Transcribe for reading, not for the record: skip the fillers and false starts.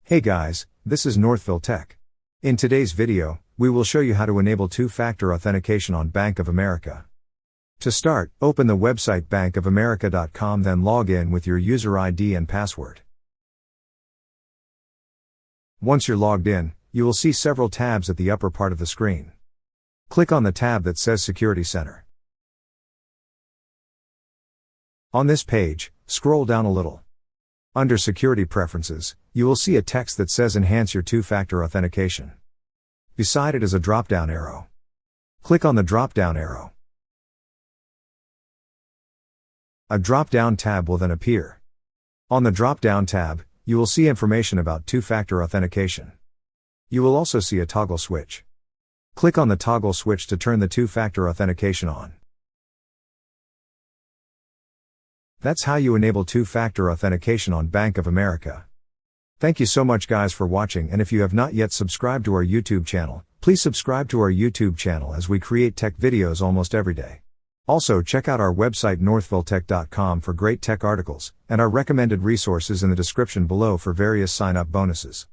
Hey guys, this is Northville Tech. In today's video, we will show you how to enable two-factor authentication on Bank of America. To start, open the website bankofamerica.com, then log in with your user ID and password. Once you're logged in, you will see several tabs at the upper part of the screen. Click on the tab that says Security Center. On this page, scroll down a little. Under Security Preferences, you will see a text that says Enhance your two-factor authentication. Beside it is a drop-down arrow. Click on the drop-down arrow. A drop-down tab will then appear. On the drop-down tab, you will see information about two-factor authentication. You will also see a toggle switch. Click on the toggle switch to turn the two-factor authentication on. That's how you enable two-factor authentication on Bank of America. Thank you so much guys for watching, and if you have not yet subscribed to our YouTube channel, please subscribe to our YouTube channel as we create tech videos almost every day. Also check out our website northvilletech.com for great tech articles, and our recommended resources in the description below for various sign-up bonuses.